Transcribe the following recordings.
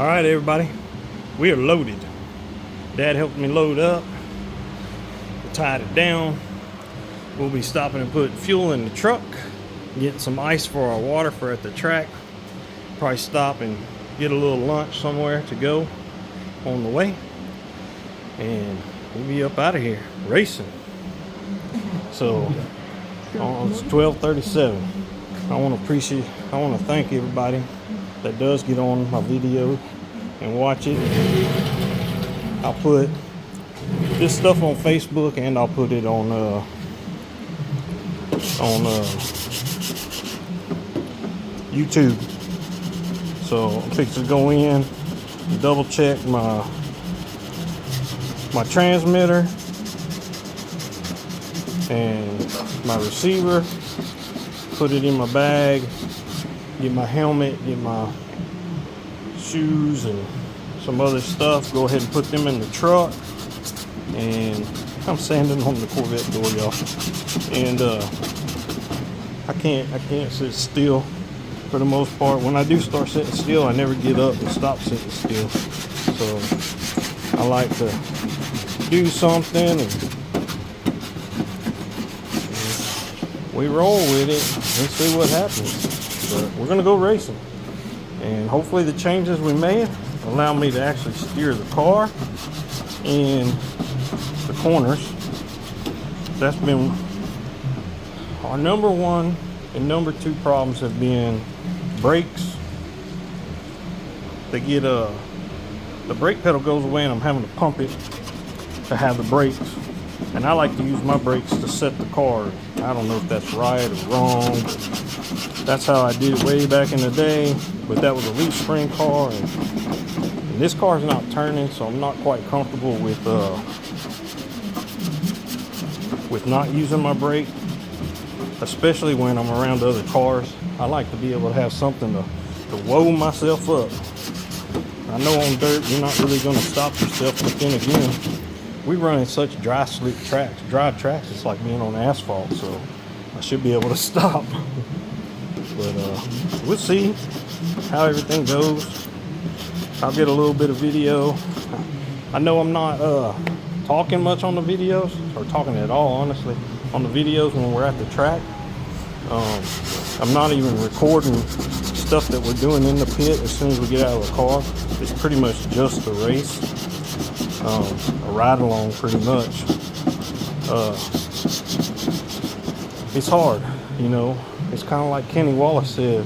All right, everybody, we are loaded. Dad helped me load up, tied it down. We'll be stopping and put fuel in the truck, get some ice for our water for at the track. Probably stop and get a little lunch somewhere to go on the way, and we'll be up out of here racing. So it's 12:37. I want to thank everybody that does get on my video and watch it. I'll put this stuff on Facebook, and I'll put it on YouTube. So I'm fixing to go in and double check my transmitter and my receiver, put it in my bag, get my helmet, get my shoes and some other stuff, go ahead and put them in the truck. And I'm sanding on the Corvette door, y'all, and I can't sit still for the most part. When I do start sitting still, I never get up and stop sitting still. So I like to do something, and we roll with it and see what happens. But we're gonna go racing, and hopefully the changes we made allow me to actually steer the car in the corners. That's been our number one and number two problems. Have been brakes. They get the brake pedal goes away, and I'm having to pump it to have the brakes. And I like to use my brakes to set the car. I don't know if that's right or wrong, but that's how I did it way back in the day. But that was a leaf spring car, and this car is not turning, so I'm not quite comfortable with not using my brake, especially when I'm around other cars. I like to be able to have something to whoa myself up. I know on dirt you're not really going to stop yourself, but then again, we run in such dry tracks, it's like being on asphalt, so I should be able to stop. But we'll see how everything goes. I'll get a little bit of video. I know I'm not talking much on the videos, or talking at all, honestly, on the videos when we're at the track. I'm not even recording stuff that we're doing in the pit as soon as we get out of the car. It's pretty much just the race, a ride along pretty much. It's hard, you know. It's kind of like Kenny Wallace said,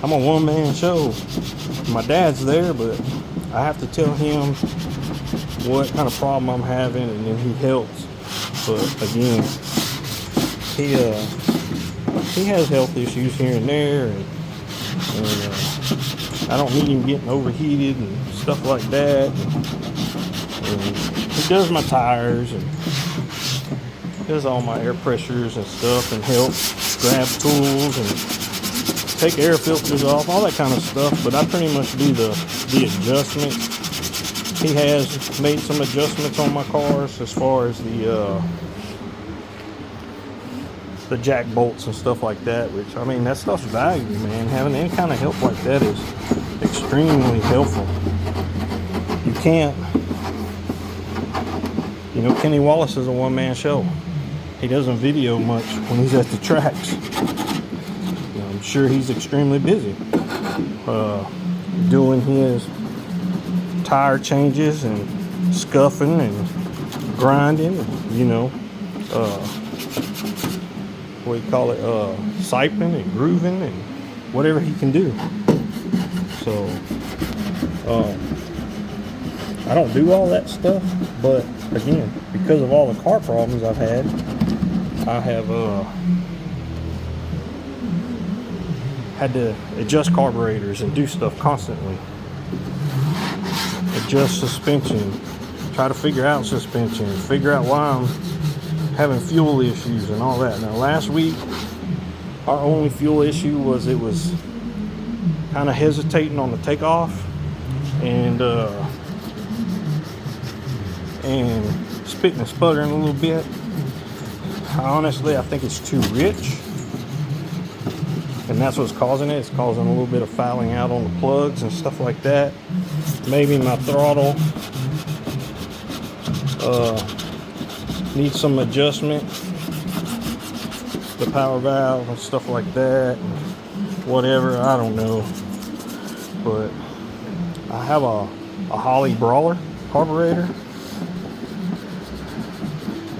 I'm a one-man show. My dad's there, but I have to tell him what kind of problem I'm having, and then he helps. But again, he has health issues here and there, and I don't need him getting overheated and stuff like that. And he does my tires and does all my air pressures and stuff, and helps grab tools and take air filters off, all that kind of stuff. But I pretty much do the adjustments. He has made some adjustments on my cars as far as the jack bolts and stuff like that, which, I mean, that stuff's valuable, man. Having any kind of help like that is extremely helpful. You can't, you know, Kenny Wallace is a one-man show. He doesn't video much when he's at the tracks. You know, I'm sure he's extremely busy doing his tire changes and scuffing and grinding, you know, what do you call it, siping and grooving and whatever he can do. So I don't do all that stuff, but again, because of all the car problems I've had, I have had to adjust carburetors and do stuff constantly. Adjust suspension, try to figure out suspension, figure out why I'm having fuel issues and all that. Now, last week, our only fuel issue was it was kind of hesitating on the takeoff, and spitting and sputtering a little bit. Honestly, I think it's too rich. and that's what's causing it. It's causing a little bit of fouling out on the plugs and stuff like that. Maybe my throttle needs some adjustment, the power valve and stuff like that, whatever, I don't know. But I have a Holley Brawler carburetor.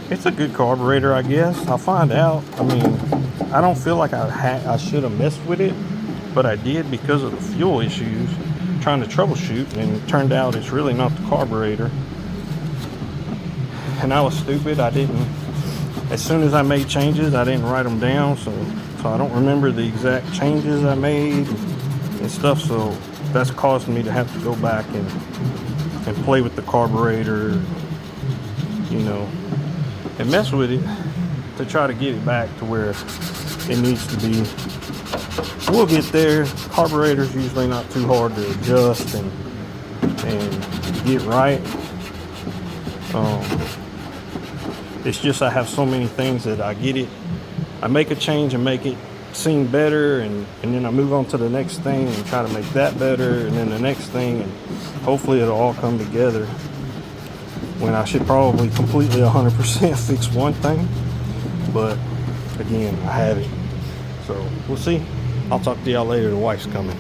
It's a good carburetor, I guess. I'll find out. I mean, I don't feel like I should have messed with it, but I did because of the fuel issues, trying to troubleshoot, and it turned out it's really not the carburetor. And I was stupid. I didn't, as soon as I made changes, I didn't write them down, so I don't remember the exact changes I made and stuff, so that's caused me to have to go back and play with the carburetor, you know, and mess with it to try to get it back to where it needs to be. We'll get there. Carburetor's usually not too hard to adjust and get right. It's just I have so many things that I get it. I make a change and make it seem better, and then I move on to the next thing and try to make that better, and then the next thing, and hopefully it'll all come together, when I should probably completely 100% fix one thing. But again, I have it. So we'll see. I'll talk to y'all later. The wife's coming.